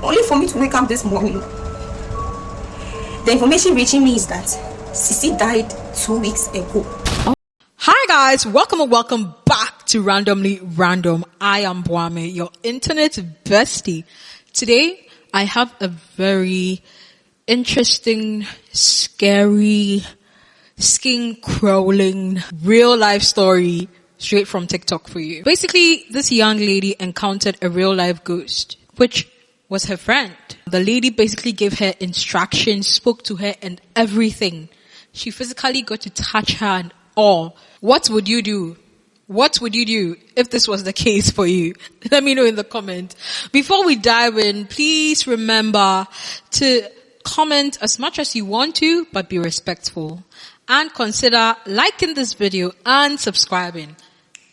only for me to wake up this morning. The information reaching me is that Sisi died 2 weeks ago. Hi guys, welcome back to Randomly Random. I am Bwame, your internet bestie. Today, I have a very interesting, scary, skin-crawling, real-life story straight from TikTok for you. Basically, this young lady encountered a real-life ghost, which was her friend. The lady basically gave her instructions, spoke to her and everything. She physically got to touch her and all. What would you do? What would you do if this was the case for you? Let me know in the comment. Before we dive in, please remember to comment as much as you want to, but be respectful. And consider liking this video and subscribing.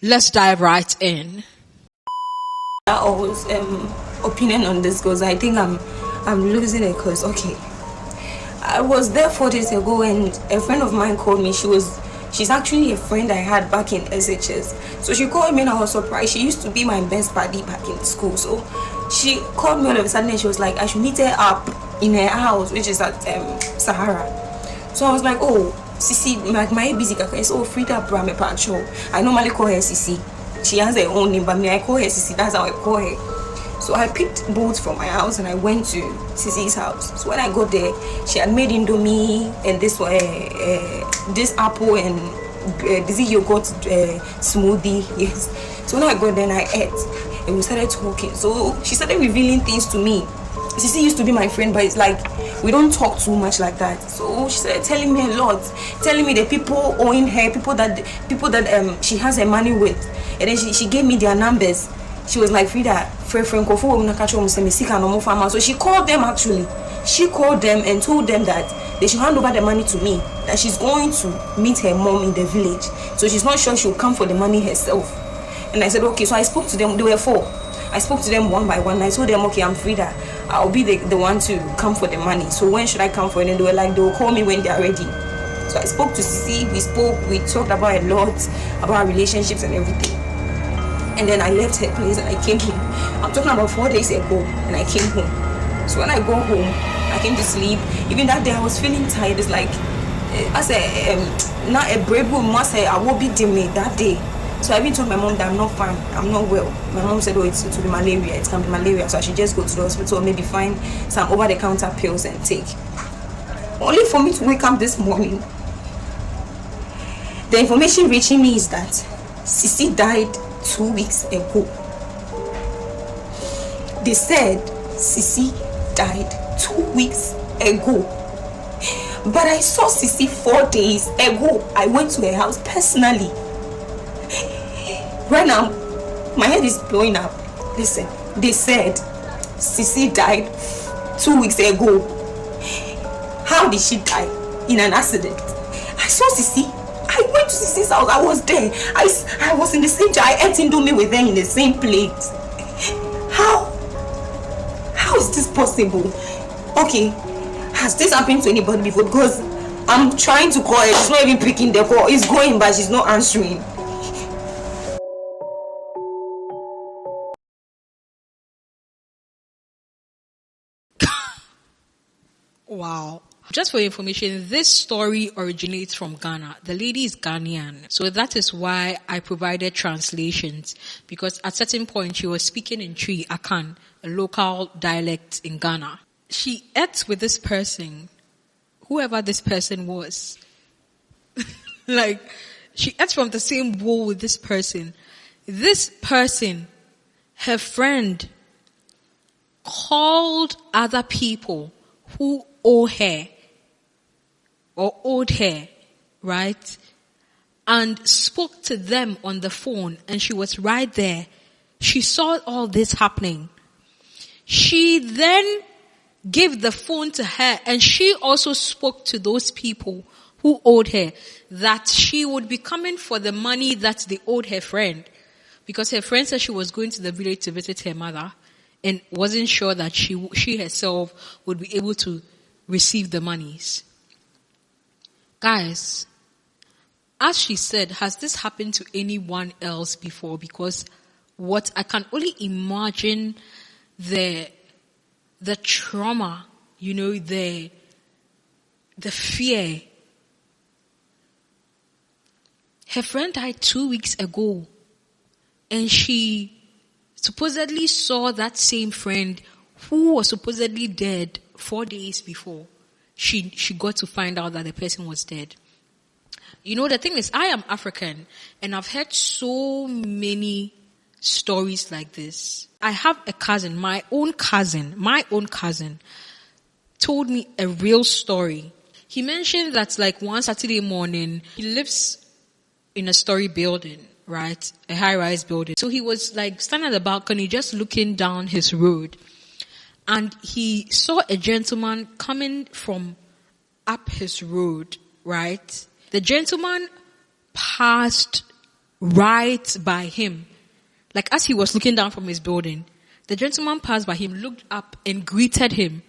Let's dive right in. Always opinion on this goes. I think I'm losing it because I was there 4 days ago and a friend of mine called me. She's actually a friend I had back in SHS. So she called me and I was surprised. She used to be my best buddy back in school. So she called me all of a sudden and she was like, I should meet her up in her house, which is at Sahara. So I was like, oh, Sisi, my busy kaka is Frida Brame Pacho. I normally call her Sisi. She has her own name, but me I call her Sisi. That's how I call her. So I picked boats from my house and I went to Sisi's house. So when I got there, she had made Indomie and this apple and this yogurt smoothie. Yes. So when I got there and I ate and we started talking. So she started revealing things to me. Sisi used to be my friend, but it's like we don't talk too much like that. So she started telling me a lot, telling me the people owing her, people that she has her money with, and then she gave me their numbers. She was like, Frida, so she called them actually. She called them and told them that they should hand over the money to me, that she's going to meet her mom in the village. So she's not sure she'll come for the money herself. And I said, okay. So I spoke to them. There were 4. I spoke to them one by one. I told them, okay, I'm Frida. I'll be the one to come for the money. So when should I come for it? And they were like, they'll call me when they're ready. So I spoke to Sisi. We talked about a lot, about our relationships and everything. And then I left her place and I came home. I'm talking about 4 days ago and I came home. So when I go home, I came to sleep. Even that day I was feeling tired. It's like, I said, not a brave woman must say, I will be dimmy that day. So I even told my mom that I'm not fine, I'm not well. My mom said, oh, it will be malaria, it can be malaria. So I should just go to the hospital, maybe find some over-the-counter pills and take. Only for me to wake up this morning. The information reaching me is that Sisi died 2 weeks ago. They said Sisi died 2 weeks ago. But I saw Sisi 4 days ago. I went to her house personally. Right now, my head is blowing up. Listen, they said Sisi died 2 weeks ago. How did she die? In an accident. I saw Sisi. I went to Sisi's house. I was there. I was in the same chair. I ate Indomie with them in the same plate. How is this possible? Okay, has this happened to anybody before? Because I'm trying to call her. She's not even picking the call. It's going, but she's not answering. Wow. Just for information, this story originates from Ghana. The lady is Ghanaian. So that is why I provided translations. Because at a certain point, she was speaking in Twi Akan, a local dialect in Ghana. She ate with this person, whoever this person was. Like, she ate from the same bowl with this person. This person, her friend, called other people who owe her or owed her, right? And spoke to them on the phone, and she was right there. She saw all this happening. She then gave the phone to her, and she also spoke to those people who owed her that she would be coming for the money that they owed her friend, because her friend said she was going to the village to visit her mother and wasn't sure that she herself would be able to receive the monies. Guys, as she said, has this happened to anyone else before? Because what I can only imagine the the trauma, the fear. Her friend died 2 weeks ago, and she supposedly saw that same friend who was supposedly dead 4 days before. She got to find out that the person was dead. The thing is, I am African, and I've heard so many stories like this. I have a cousin, my own cousin told me a real story. He mentioned that like one Saturday morning, he lives in a story building, right? A high-rise building. So he was like standing at the balcony just looking down his road. And he saw a gentleman coming from up his road, right? The gentleman passed right by him. Like as he was looking down from his building, the gentleman passed by him, looked up and greeted him.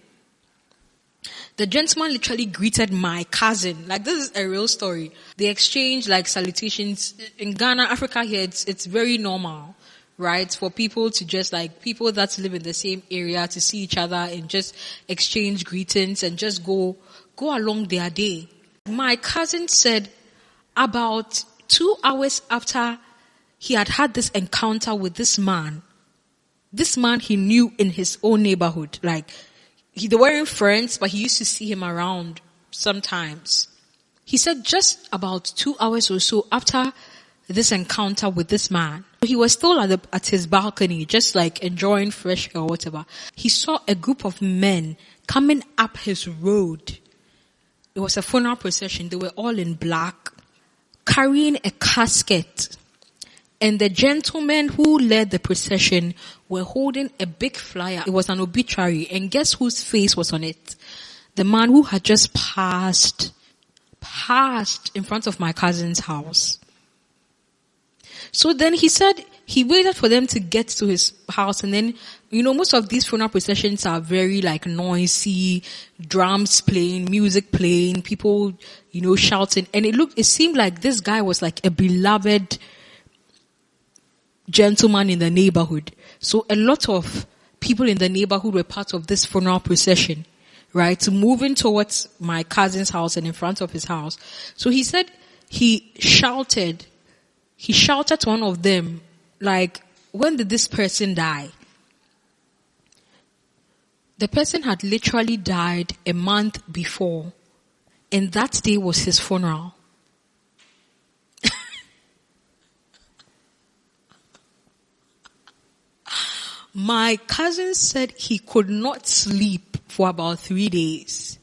The gentleman literally greeted my cousin. Like this is a real story. They exchanged like salutations. In Ghana, Africa here, it's very normal, right? For people to just like, people that live in the same area to see each other and just exchange greetings and just go along their day. My cousin said about 2 hours after he had this encounter with this man he knew in his own neighborhood. Like, they weren't friends, but he used to see him around sometimes. He said just about 2 hours or so after this encounter with this man, he was still at his balcony, just like enjoying fresh air or whatever. He saw a group of men coming up his road. It was a funeral procession. They were all in black, carrying a casket. And the gentlemen who led the procession were holding a big flyer. It was an obituary. And guess whose face was on it? The man who had just passed in front of my cousin's house. So then he said he waited for them to get to his house, and then, most of these funeral processions are very like noisy, drums playing, music playing, people, shouting. And it seemed like this guy was like a beloved gentleman in the neighborhood. So a lot of people in the neighborhood were part of this funeral procession, right? Moving towards my cousin's house and in front of his house. So he said he shouted to one of them, like, when did this person die? The person had literally died a month before, and that day was his funeral. My cousin said he could not sleep for about 3 days.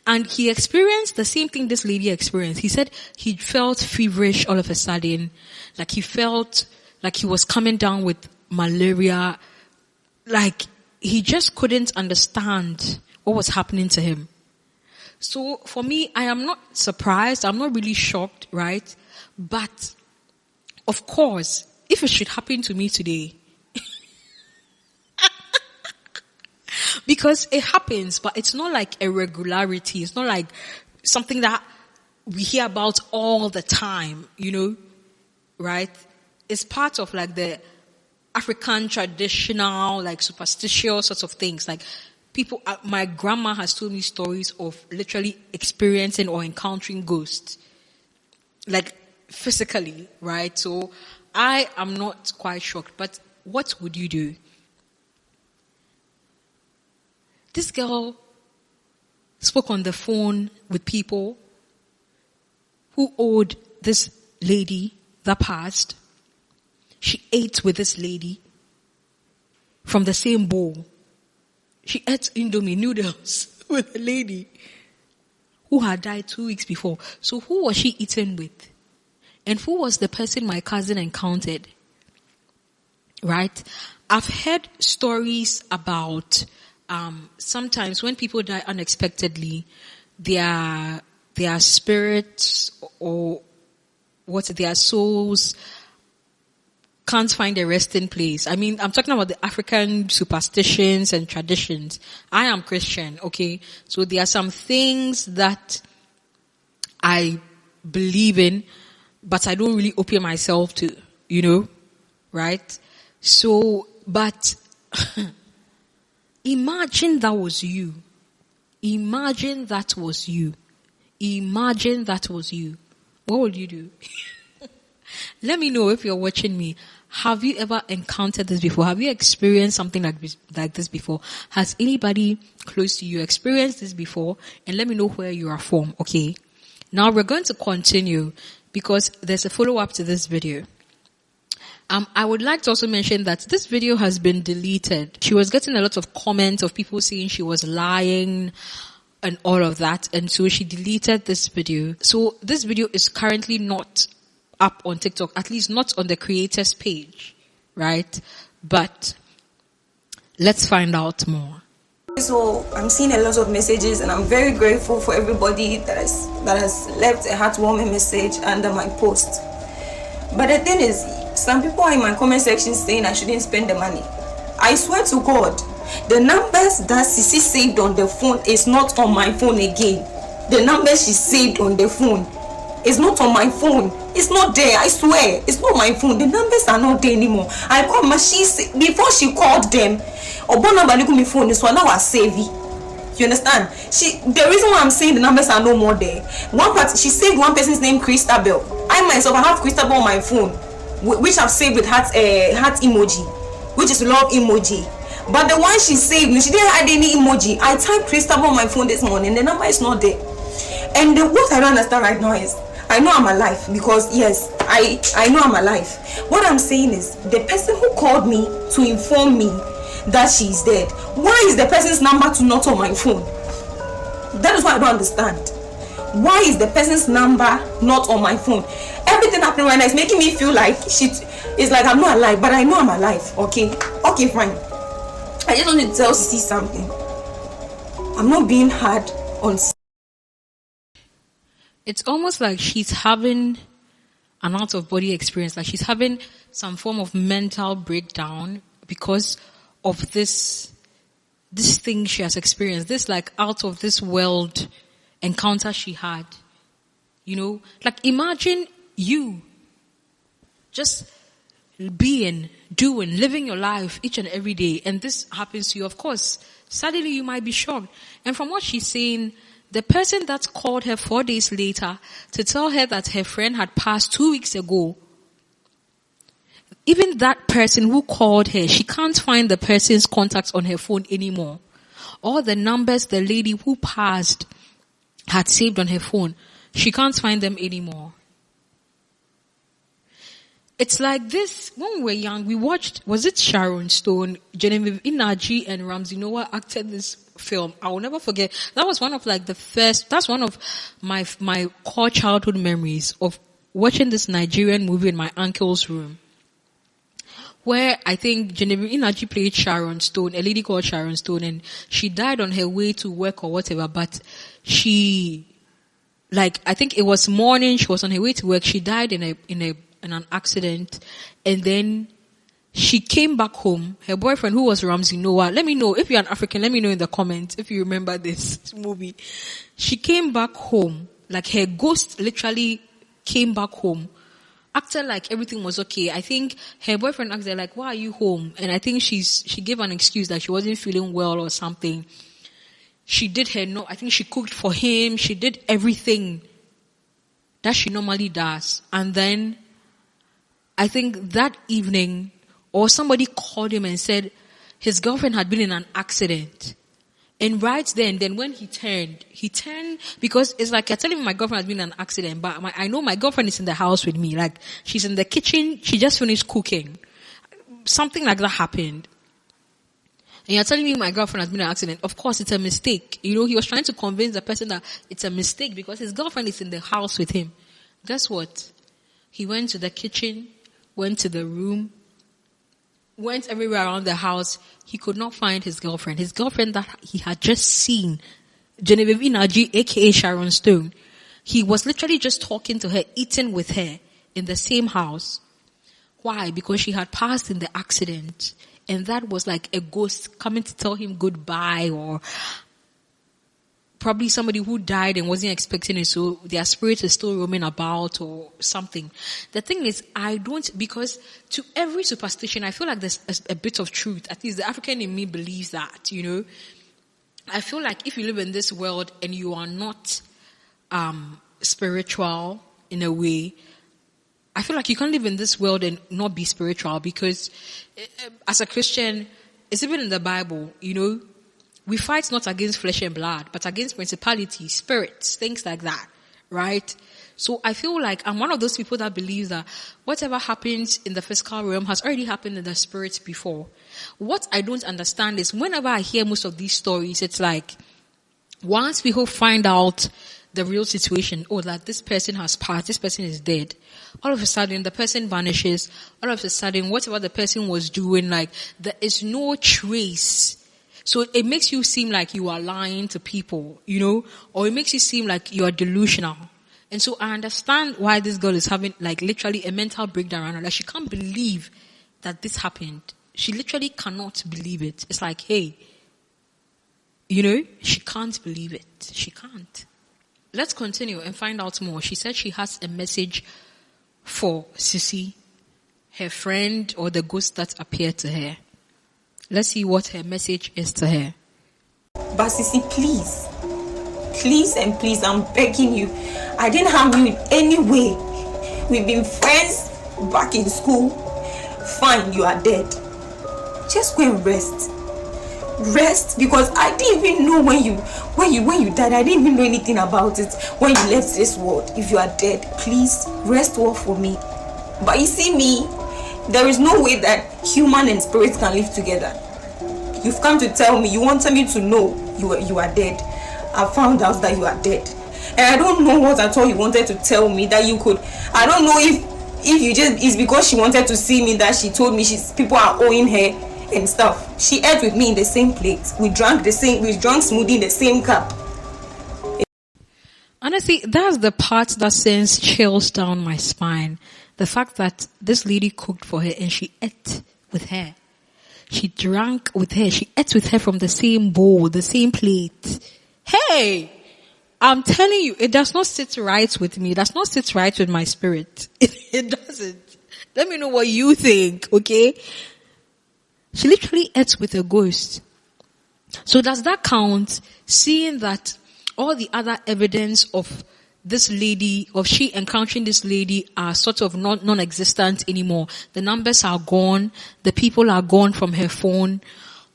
And he experienced the same thing this lady experienced. He said he felt feverish all of a sudden. Like he felt like he was coming down with malaria. Like he just couldn't understand what was happening to him. So for me, I am not surprised. I'm not really shocked, right? But of course, if it should happen to me today, because it happens, but it's not like a regularity. It's not like something that we hear about all the time, right? It's part of like the African traditional, like superstitious sorts of things. Like people, my grandma has told me stories of literally experiencing or encountering ghosts, like physically, right? So I am not quite shocked, but what would you do? This girl spoke on the phone with people who owed this lady that passed. She ate with this lady from the same bowl. She ate Indomie noodles with a lady who had died 2 weeks before. So who was she eating with? And who was the person my cousin encountered? Right? I've heard stories about sometimes when people die unexpectedly, their spirits or their souls can't find a resting place. I mean, I'm talking about the African superstitions and traditions. I am Christian, okay? So there are some things that I believe in, but I don't really open myself to, right? So, but Imagine that was you. Imagine that was you. Imagine that was you. What would you do? Let me know if you're watching me. Have you ever encountered this before? Have you experienced something like this before? Has anybody close to you experienced this before? And let me know where you are from, okay? Now we're going to continue because there's a follow-up to this video. I would like to also mention that this video has been deleted. She was getting a lot of comments of people saying she was lying and all of that. And so she deleted this video. So this video is currently not up on TikTok, at least not on the creator's page, right? But let's find out more. So I'm seeing a lot of messages, and I'm very grateful for everybody that has left a heartwarming message under my post. But the thing is, some people are in my comment section saying I shouldn't spend the money. I swear to God, the numbers that Sisi saved on the phone is not on my phone again. The numbers she saved on the phone is not on my phone. It's not there. I swear, it's not my phone. The numbers are not there anymore. I called my before she called them. Obona my phone is one hour savvy. You understand? The reason why I'm saying the numbers are no more there. She saved one person's name, Christabel. I myself, I have Christabel on my phone, which I've saved with heart emoji, which is love emoji. But the one she saved, she didn't add any emoji. I typed Christabel on my phone this morning. The number is not there. And what I don't understand right now is, I know I'm alive because yes, I know I'm alive. What I'm saying is, the person who called me to inform me that she's dead, why is the person's number not on my phone? That is what I don't understand. Why is the person's number not on my phone? Everything happening right now is making me feel like it's like I'm not alive, but I know I'm alive. Okay, fine. I just want to tell Sisi something. I'm not being hard on. It's almost like she's having an out-of-body experience, like she's having some form of mental breakdown because of this thing she has experienced, this like out of this world encounter she had. You know, like imagine you just doing, living your life each and every day, and this happens to you. Of course, suddenly you might be shocked. And from what she's saying, the person that called her 4 days later to tell her that her friend had passed 2 weeks ago, even that person who called her, she can't find the person's contacts on her phone anymore. All the numbers the lady who passed had saved on her phone, she can't find them anymore. It's like this, when we were young, we watched, was it Sharon Stone, Genevieve Inaji and Ramsey Noah acted this film. I will never forget. That was one of like that's one of my core childhood memories of watching this Nigerian movie in my uncle's room, where I think Genevieve Inaji played Sharon Stone, a lady called Sharon Stone, and she died on her way to work or whatever, but I think it was morning, she was on her way to work, she died in an accident, and then she came back home. Her boyfriend, who was Ramsey Noah, let me know, if you're an African, let me know in the comments if you remember this movie. She came back home, like her ghost literally came back home, acted like everything was okay. I think her boyfriend asked her like, why are you home? And I think she gave an excuse that she wasn't feeling well or something. She did I think she cooked for him, she did everything that she normally does. And then I think that evening, or somebody called him and said his girlfriend had been in an accident. And right then when he turned, because it's like, you're telling me my girlfriend has been in an accident, but I know my girlfriend is in the house with me. Like, she's in the kitchen, she just finished cooking. Something like that happened. And you're telling me my girlfriend has been in an accident. Of course, it's a mistake. You know, he was trying to convince the person that it's a mistake because his girlfriend is in the house with him. Guess what? He went to the kitchen, went to the room, went everywhere around the house. He could not find his girlfriend. His girlfriend that he had just seen, Genevieve Inaji, aka Sharon Stone. He was literally just talking to her, eating with her in the same house. Why? Because she had passed in the accident. And that was like a ghost coming to tell him goodbye, or probably somebody who died and wasn't expecting it, so their spirit is still roaming about or something. The thing is, because to every superstition, I feel like there's a bit of truth. At least the African in me believes that, I feel like if you live in this world and you are not spiritual in a way, I feel like you can't live in this world and not be spiritual, because as a Christian, it's even in the Bible, we fight not against flesh and blood, but against principalities, spirits, things like that, right? So I feel like I'm one of those people that believes that whatever happens in the physical realm has already happened in the spirit before. What I don't understand is whenever I hear most of these stories, it's like once people find out the real situation, that this person has passed, this person is dead, all of a sudden the person vanishes, all of a sudden whatever the person was doing, like there is no trace. So it makes you seem like you are lying to people, or it makes you seem like you are delusional. And so I understand why this girl is having like literally a mental breakdown right now. Like she can't believe that this happened. She literally cannot believe it. It's like, hey, she can't believe it. She can't. Let's continue and find out more. She said she has a message for Sissy, her friend, or the ghost that appeared to her. Let's see what her message is to her. But Sissy, please. Please and please, I'm begging you. I didn't harm you in any way. We've been friends back in school. Fine, you are dead. Just go and rest. Rest, because I didn't even know when you died. I didn't even know anything about it when you left this world. If you are dead, please rest well for me. But you see me, there is no way that human and spirit can live together. You've come to tell me, you wanted me to know you are dead. I found out that you are dead. And I don't know what at all you wanted to tell me that you could. I don't know if you just, it's because she wanted to see me that she told me people are owing her and stuff. She ate with me in the same plate. We drank smoothie in the same cup. Honestly, that's the part that sends chills down my spine. The fact that this lady cooked for her and she ate with her. She drank with her. She ate with her from the same bowl, the same plate. Hey! I'm telling you, it does not sit right with me. It does not sit right with my spirit. It doesn't. Let me know what you think, okay? She literally ate with a ghost. So does that count, seeing that all the other evidence of this lady, of she encountering this lady, are sort of non-existent anymore? The numbers are gone. The people are gone from her phone.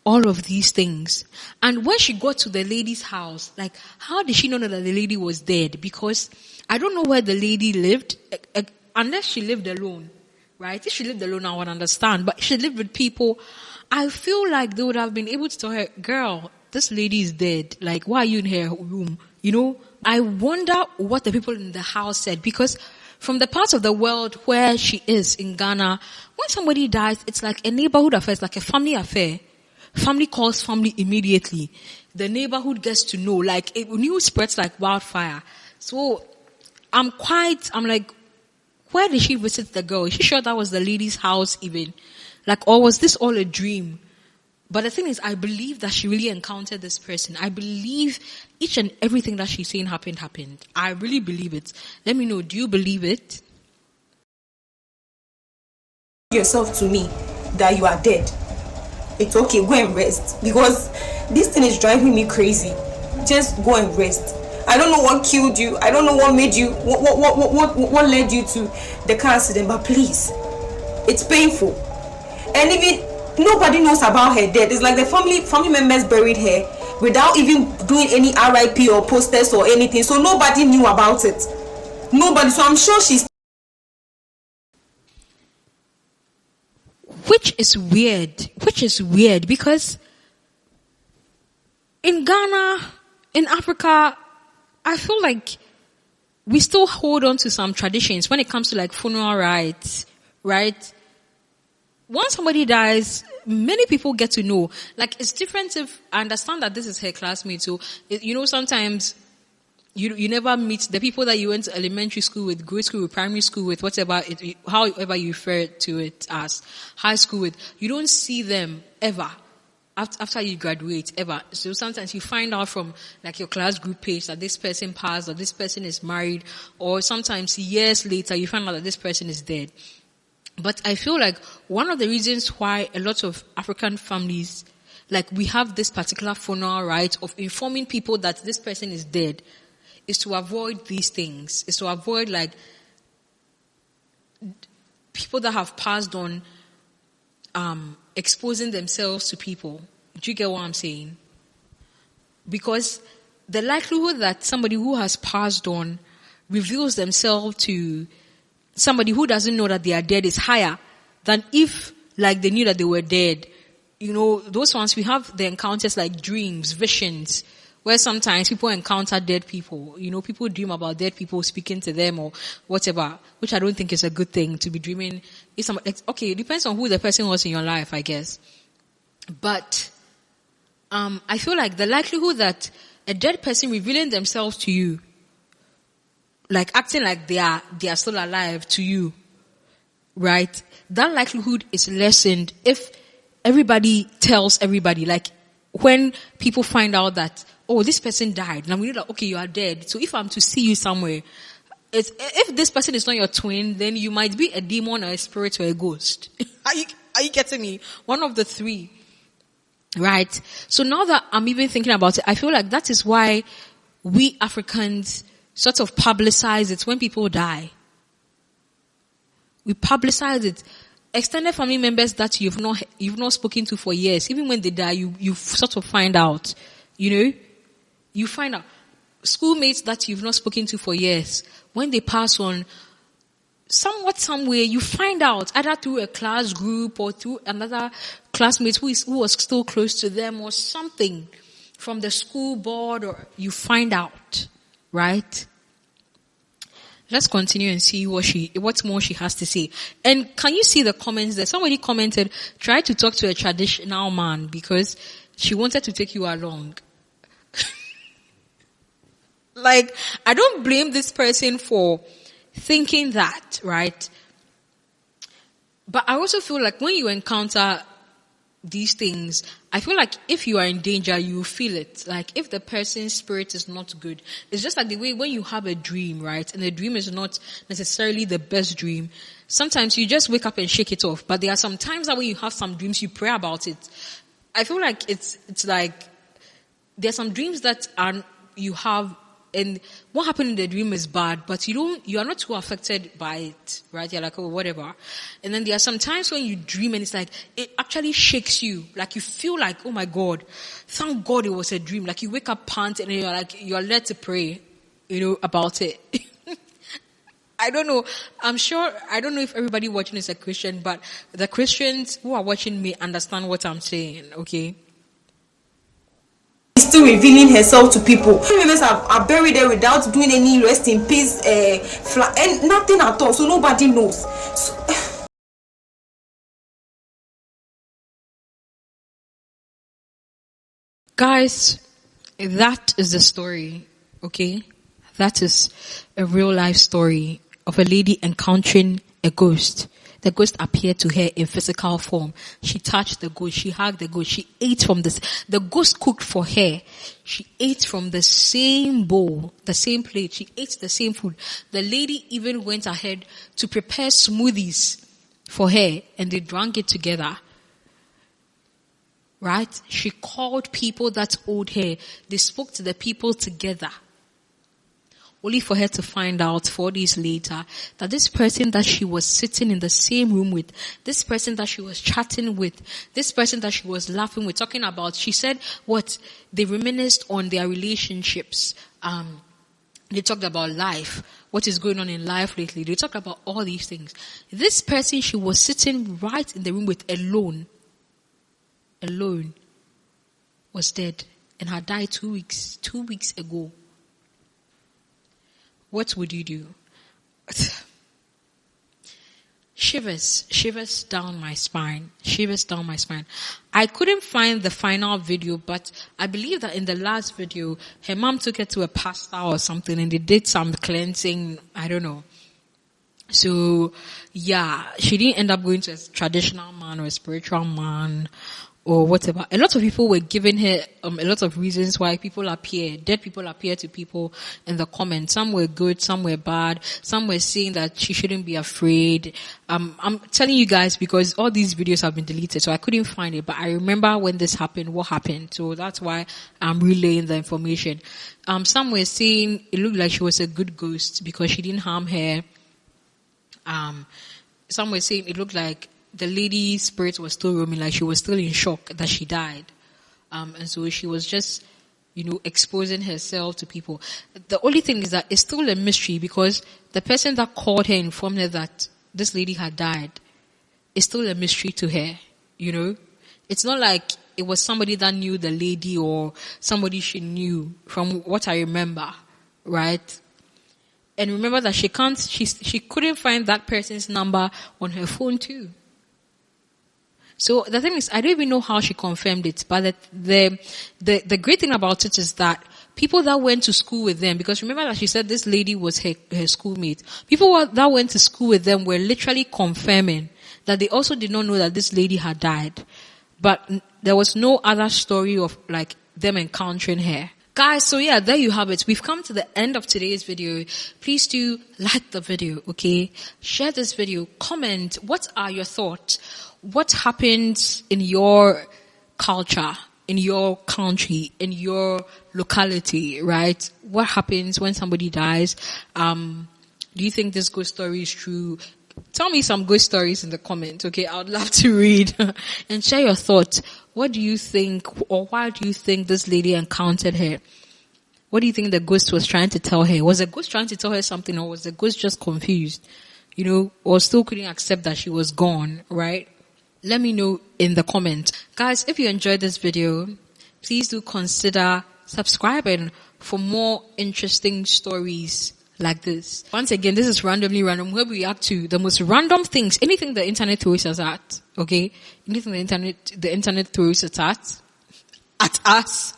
All of these things. And when she got to the lady's house, like, how did she know that the lady was dead? Because I don't know where the lady lived, unless she lived alone, right? If she lived alone, I would understand. But she lived with people. I feel like they would have been able to tell her, girl, this lady is dead. Like, why are you in her room? I wonder what the people in the house said, because from the parts of the world where she is in Ghana, when somebody dies, it's like a neighborhood affair. It's like a family affair. Family calls family immediately. The neighborhood gets to know. Like, news spreads like wildfire. So, I'm like, where did she visit the girl? Is she sure that was the lady's house even? Like, or was this all a dream? But the thing is, I believe that she really encountered this person. I believe each and everything that she's saying happened. I really believe it. Let me know, do you believe it? Yourself to me that you are dead. It's okay, go and rest, because this thing is driving me crazy. Just go and rest. I don't know what killed you. I don't know what made you, what led you to the car accident, but please, it's painful. And even nobody knows about her death. It's like the family members buried her without even doing any RIP or posters or anything. So nobody knew about it. Nobody. So I'm sure she's. Which is weird because in Ghana, in Africa, I feel like we still hold on to some traditions when it comes to like funeral rites, right? Once somebody dies, many people get to know. Like, it's different if I understand that this is her classmate. So, sometimes you never meet the people that you went to elementary school with, grade school with, primary school with, whatever, however you refer to it as, high school with. You don't see them ever after you graduate ever. So sometimes you find out from like your class group page that this person passed or this person is married, or sometimes years later you find out that this person is dead. But I feel like one of the reasons why a lot of African families, like we have this particular funeral rite of informing people that this person is dead, is to avoid these things, is to avoid like people that have passed on exposing themselves to people. Do you get what I'm saying? Because the likelihood that somebody who has passed on reveals themselves to somebody who doesn't know that they are dead is higher than if like they knew that they were dead. You know, those ones, we have the encounters like dreams, visions, where sometimes people encounter dead people. You know, people dream about dead people speaking to them or whatever, which I don't think is a good thing to be dreaming. Okay, it depends on who the person was in your life, I guess. But I feel like the likelihood that a dead person revealing themselves to you, like acting like they are still alive to you, right? That likelihood is lessened if everybody tells everybody. Like when people find out that, oh, this person died, now we know that, okay, you are dead. So if I'm to see you somewhere, if this person is not your twin, then you might be a demon or a spirit or a ghost. Are you getting me? One of the three. Right? So now that I'm even thinking about it, I feel like that is why we Africans sort of publicize it when people die. We publicize it. Extended family members that you've not spoken to for years, even when they die, you sort of find out. You know? You find out. Schoolmates that you've not spoken to for years, when they pass on, somewhere, you find out, either through a class group or through another classmate who was still close to them or something from the school board, or you find out, right? Let's continue and see what more she has to say. And can you see the comments there? Somebody commented, try to talk to a traditional man because she wanted to take you along. Like, I don't blame this person for thinking that, right? But I also feel like when you encounter these things, I feel like if you are in danger, you feel it. Like if the person's spirit is not good, it's just like the way when you have a dream, right? And the dream is not necessarily the best dream. Sometimes you just wake up and shake it off. But there are some times that when you have some dreams, you pray about it. I feel like it's like there are some dreams that you have, and what happened in the dream is bad, but you are not too affected by it, right? You're like, oh, whatever. And then there are some times when you dream and it's like, it actually shakes you. Like you feel like, oh my God, thank God it was a dream. Like you wake up panting and you're led to pray, about it. I don't know. I don't know if everybody watching is a Christian, but the Christians who are watching me understand what I'm saying, okay? Still revealing herself to people. Members are buried there without doing any rest in peace, and nothing at all. So nobody knows. Guys, that is the story, okay? That is a real life story of a lady encountering a ghost. The ghost appeared to her in physical form. She touched the ghost. She hugged the ghost. She ate from this. The ghost cooked for her. She ate from the same bowl, the same plate. She ate the same food. The lady even went ahead to prepare smoothies for her, and they drank it together. Right? She called people that owed her. They spoke to the people together. Only for her to find out 4 days later that this person that she was sitting in the same room with, this person that she was chatting with, this person that she was laughing with, talking about, she said they reminisced on their relationships. They talked about life, what is going on in life lately. They talked about all these things. This person she was sitting right in the room with alone, was dead and had died 2 weeks ago. What would you do? Shivers down my spine. I couldn't find the final video, but I believe that in the last video, her mom took her to a pastor or something and they did some cleansing. I don't know. So, yeah, she didn't end up going to a traditional man or a spiritual man or whatever. A lot of people were giving her a lot of reasons why dead people appear to people in the comments. Some were good, some were bad, some were saying that she shouldn't be afraid. I'm telling you guys because all these videos have been deleted, so I couldn't find it, but I remember when this happened, what happened, so that's why I'm relaying the information. Some were saying it looked like she was a good ghost because she didn't harm her. Some were saying it looked like the lady's spirit was still roaming, like she was still in shock that she died. And so she was just, exposing herself to people. The only thing is that it's still a mystery because the person that called her informed her that this lady had died. It's still a mystery to her, It's not like it was somebody that knew the lady or somebody she knew from what I remember, right? And remember that she couldn't find that person's number on her phone too. So the thing is, I don't even know how she confirmed it, but the great thing about it is that people that went to school with them, because remember that she said this lady was her schoolmate, people that went to school with them were literally confirming that they also did not know that this lady had died. But there was no other story of like them encountering her. Guys, so yeah, there you have it. We've come to the end of today's video. Please do like the video, okay? Share this video, comment. What are your thoughts? What happened in your culture, in your country, in your locality, right? What happens when somebody dies? Do you think this ghost story is true? Tell me some ghost stories in the comments, okay? I would love to read and share your thoughts. What do you think, or why do you think this lady encountered her? What do you think the ghost was trying to tell her? Was the ghost trying to tell her something, or was the ghost just confused? Or still couldn't accept that she was gone, right? Let me know in the comment. Guys, if you enjoyed this video, please do consider subscribing for more interesting stories like this. Once again, this is Randomly Random, where we react to the most random things, anything the internet throws us at, okay? Anything the internet throws us at us,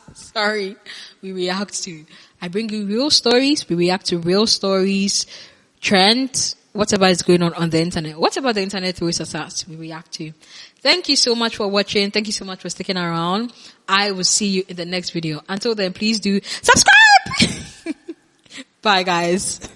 we react to. I bring you real stories, we react to real stories, trends, whatever is going on the internet. Whatever the internet throws us at, we react to. Thank you so much for watching. Thank you so much for sticking around. I will see you in the next video. Until then, please do subscribe! Bye, guys.